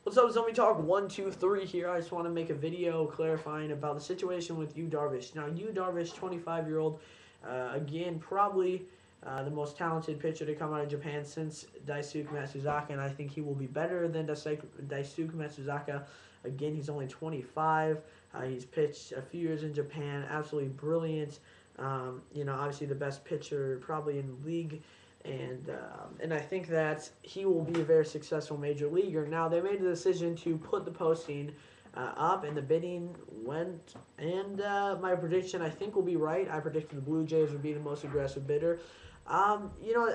What's up, Zombie Talk 123 here. I just want to make a video clarifying about the situation with Yu Darvish. Now, Yu Darvish, 25-year-old, again, probably the most talented pitcher to come out of Japan since Daisuke Matsuzaka, and I think he will be better than Daisuke Matsuzaka. Again, he's only 25. He's pitched a few years in Japan, absolutely brilliant. Obviously the best pitcher probably in the league. And I think that he will be a very successful major leaguer. Now, they made the decision to put the posting up, and the bidding went. And my prediction, I think, will be right. I predicted the Blue Jays would be the most aggressive bidder. I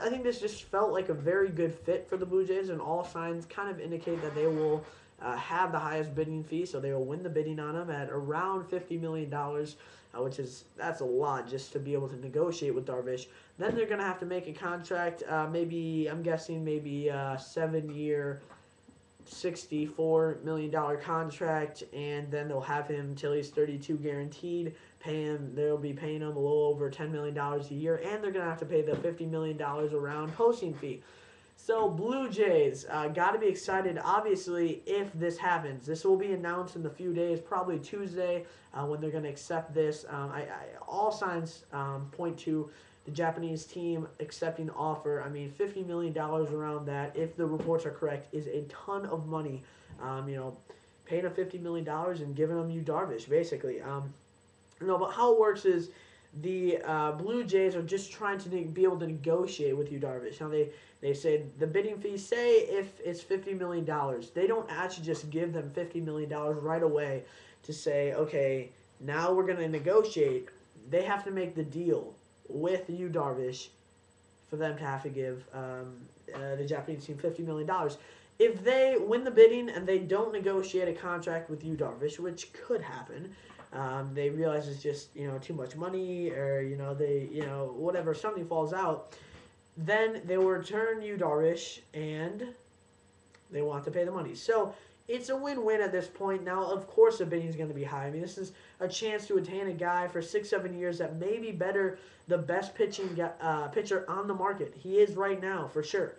think this just felt like a very good fit for the Blue Jays, and all signs kind of indicate that they will have the highest bidding fee, so they will win the bidding on him at around $50 million, that's a lot just to be able to negotiate with Darvish. Then they're going to have to make a contract, I'm guessing maybe a 7-year, $64 million contract, and then they'll have him until he's 32 guaranteed. They'll be paying him a little over $10 million a year, and they're going to have to pay the $50 million around posting fee. So, Blue Jays, got to be excited, obviously, if this happens. This will be announced in a few days, probably Tuesday, when they're going to accept this. All signs point to the Japanese team accepting the offer. I mean, $50 million around that, if the reports are correct, is a ton of money. Paying him $50 million and giving him Yu Darvish, basically. But how it works is the Blue Jays are just trying to be able to negotiate with Yu Darvish. Now, they say the bidding fee, say if it's $50 million, they don't actually just give them $50 million right away to say, okay, now we're going to negotiate. They have to make the deal with Yu Darvish for them to have to give the Japanese team $50 million. If they win the bidding and they don't negotiate a contract with Yu Darvish, which could happen, they realize it's just, too much money, or, whatever, something falls out, then they will return Yu Darvish, and they want to pay the money. So, it's a win-win at this point. Now, of course, the bidding is going to be high. I mean, this is a chance to attain a guy for 6-7 years that may be the best pitcher on the market. He is right now, for sure.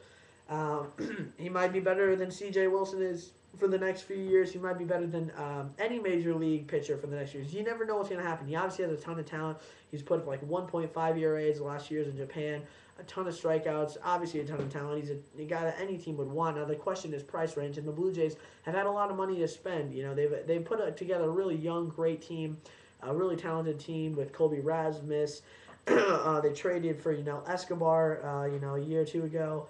He might be better than C.J. Wilson is for the next few years. He might be better than any major league pitcher for the next few years. You never know what's going to happen. He obviously has a ton of talent. He's put up like 1.5 ERAs the last years in Japan, a ton of strikeouts, obviously a ton of talent. He's a guy that any team would want. Now, the question is price range, and the Blue Jays have had a lot of money to spend. They've put together a really young, great team, a really talented team with Colby Rasmus. They traded for, Escobar, a year or two ago.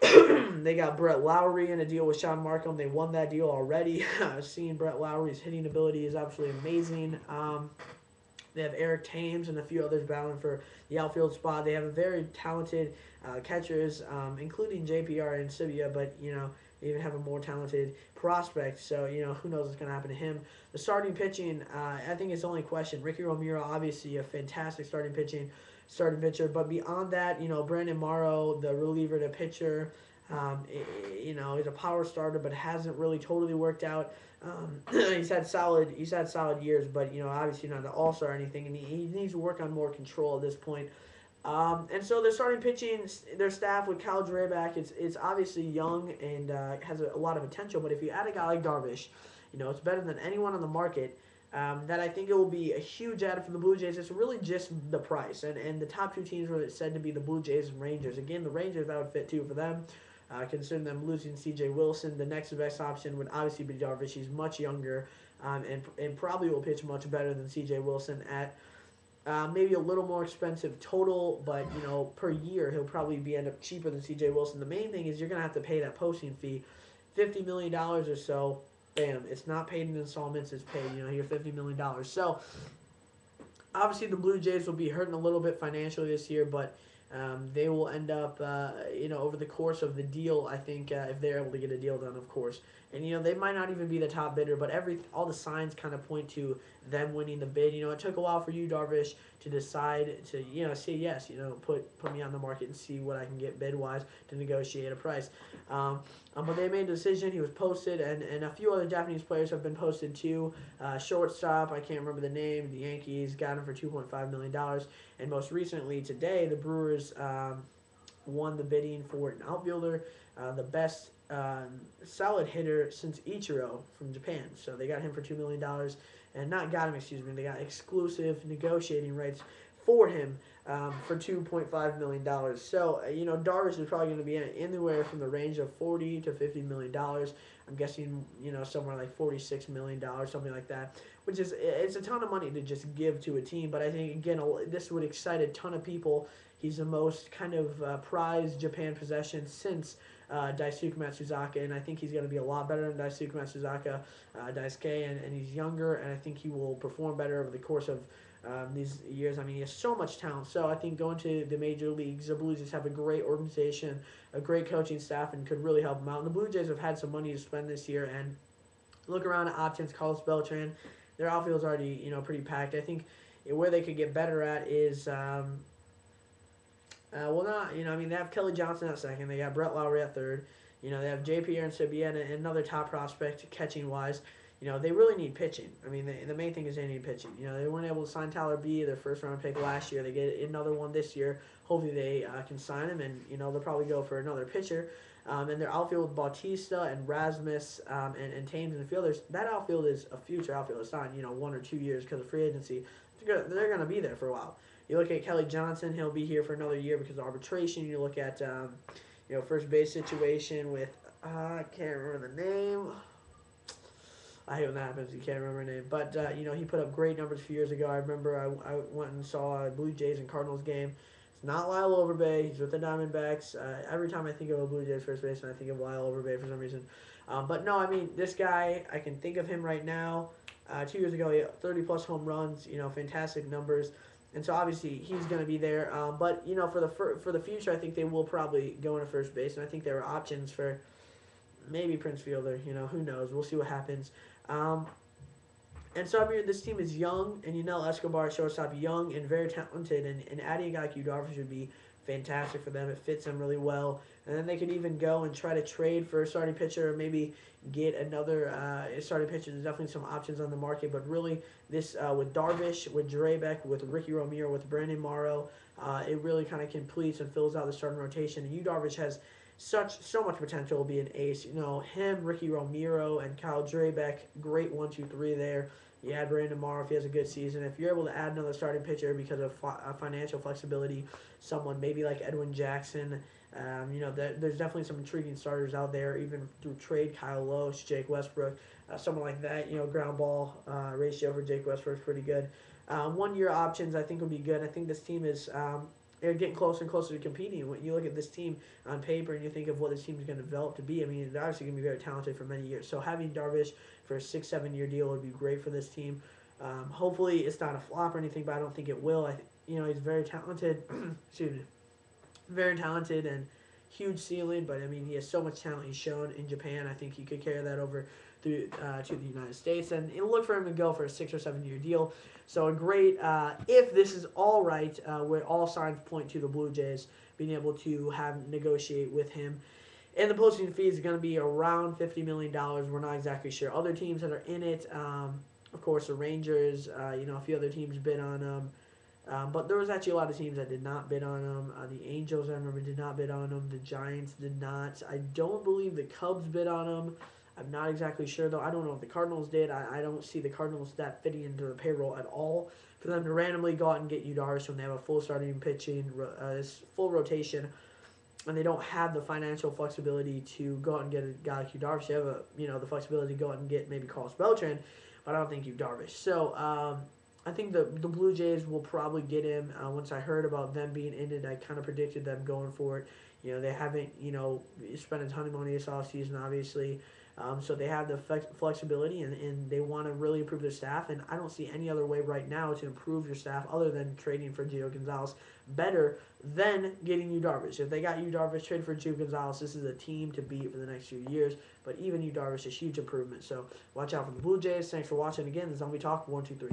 They got Brett Lowry in a deal with Sean Markham. They won that deal already. Seeing Brett Lowry's hitting ability is absolutely amazing. They have Eric Thames and a few others battling for the outfield spot. They have a very talented catchers, including JPR and Sibia, but, they even have a more talented prospect. So, who knows what's going to happen to him. The starting pitching, I think it's only a question. Ricky Romero, obviously a fantastic starting pitcher, but beyond that, Brandon Morrow, the reliever to pitcher, he's a power starter, but hasn't really totally worked out. He's had solid years, but obviously not an all-star or anything, and he needs to work on more control at this point. And so they're starting pitching their staff with Kyle Drabek. It's obviously young and has a lot of potential, but if you add a guy like Darvish, it's better than anyone on the market. That I think it will be a huge add for the Blue Jays. It's really just the price. And the top two teams were said to be the Blue Jays and Rangers. Again, the Rangers, that would fit too for them. Considering them losing C.J. Wilson, the next best option would obviously be Darvish. He's much younger and probably will pitch much better than C.J. Wilson at maybe a little more expensive total, but, per year he'll probably end up cheaper than C.J. Wilson. The main thing is you're going to have to pay that posting fee, $50 million or so. Bam, it's not paid in installments, it's paid, your $50 million. So, obviously the Blue Jays will be hurting a little bit financially this year, but they will end up, over the course of the deal, I think, if they're able to get a deal done, of course. And, they might not even be the top bidder, but all the signs kind of point to them winning the bid. It took a while for Yu Darvish to decide to, say yes, put me on the market and see what I can get bid-wise to negotiate a price. But they made a decision. He was posted, and a few other Japanese players have been posted too. Shortstop, I can't remember the name, the Yankees got him for $2.5 million. And most recently today, the Brewers won the bidding for an outfielder, the best solid hitter since Ichiro from Japan. So they got him for $2 million, and not got him, excuse me. They got exclusive negotiating rights for him for $2.5 million. So Darvish is probably going to be anywhere from the range of $40 to $50 million. I'm guessing somewhere like $46 million, something like that, which is it's a ton of money to just give to a team. But I think again this would excite a ton of people. He's the most kind of prized Japan possession since Daisuke Matsuzaka, and I think he's going to be a lot better than Daisuke Matsuzaka, Daisuke, and he's younger, and I think he will perform better over the course of these years. I mean, he has so much talent. So I think going to the major leagues, the Blue Jays have a great organization, a great coaching staff, and could really help them out. And the Blue Jays have had some money to spend this year, and look around at options. Carlos Beltran, their outfield's already pretty packed. I think where they could get better at is. They have Kelly Johnson at second. They got Brett Lowry at third. They have J.P. Aronsohbia and another top prospect catching wise. They really need pitching. I mean, the main thing is they need pitching. They weren't able to sign Tyler B, their first round pick last year. They get another one this year. Hopefully they can sign him, and they'll probably go for another pitcher. And their outfield with Bautista and Rasmus and Thames and the fielders. That outfield is a future outfield. It's not 1 or 2 years because of free agency. They're going to be there for a while. You look at Kelly Johnson; he'll be here for another year because of arbitration. You look at first base situation with I can't remember the name. I hate when that happens. You can't remember the name, but he put up great numbers a few years ago. I remember I went and saw a Blue Jays and Cardinals game. It's not Lyle Overbay. He's with the Diamondbacks. Every time I think of a Blue Jays first baseman, I think of Lyle Overbay for some reason. But no, I mean this guy. I can think of him right now. 2 years ago, he had 30+ home runs. Fantastic numbers. And so obviously he's going to be there, but for the future, I think they will probably go into first base, and I think there are options for maybe Prince Fielder. Who knows? We'll see what happens. And so I mean, this team is young, and Escobar, shortstop, young and very talented, and adding a guy like Yu Darvish would be fantastic for them. It fits them really well, and then they could even go and try to trade for a starting pitcher, or maybe get another starting pitcher. There's definitely some options on the market, but really this with Darvish, with Drabeck, with Ricky Romero, with Brandon Morrow, it really kind of completes and fills out the starting rotation. And Yu Darvish has so much potential to be an ace. Him, Ricky Romero, and Kyle Drabeck, great 1, 2, 3 there. You add Brandon Morrow if he has a good season. If you're able to add another starting pitcher because of financial flexibility, someone maybe like Edwin Jackson, there's definitely some intriguing starters out there, even through trade. Kyle Loesch, Jake Westbrook, someone like that. Ground ball ratio for Jake Westbrook is pretty good. 1 year options I think would be good. I think this team is they're getting closer and closer to competing. When you look at this team on paper and you think of what this team is going to develop to be, I mean, they're obviously going to be very talented for many years. So having Darvish for a 6-7 year deal would be great for this team. Hopefully it's not a flop or anything, but I don't think it will. He's very talented. Excuse me. Very talented and huge ceiling, but I mean, he has so much talent he's shown in Japan. I think he could carry that over to the United States, and look for him to go for a 6 or 7 year deal. So a great, if this is all right, where all signs point to the Blue Jays being able to negotiate with him. And the posting fee is going to be around $50 million. We're not exactly sure. Other teams that are in it, of course, the Rangers, a few other teams bid on him. But there was actually a lot of teams that did not bid on him. The Angels, I remember, did not bid on him. The Giants did not. I don't believe the Cubs bid on him. I'm not exactly sure, though. I don't know if the Cardinals did. I don't see the Cardinals that fitting into the payroll at all. For them to randomly go out and get Yu Darvish when they have a full starting pitching, full rotation, and they don't have the financial flexibility to go out and get a guy like Yu Darvish. They have the flexibility to go out and get maybe Carlos Beltran, but I don't think Yu Darvish. So I think the Blue Jays will probably get him. Once I heard about them being in it, I kind of predicted them going for it. They haven't spent a ton of money this offseason, obviously. So they have the flexibility, and they want to really improve their staff. And I don't see any other way right now to improve your staff other than trading for Gio Gonzalez better than getting Yu Darvish. If they got Yu Darvish, trade for Gio Gonzalez, this is a team to beat for the next few years. But even Yu Darvish is a huge improvement. So watch out for the Blue Jays. Thanks for watching. Again, this is Zombie Talk 1, 2, 3.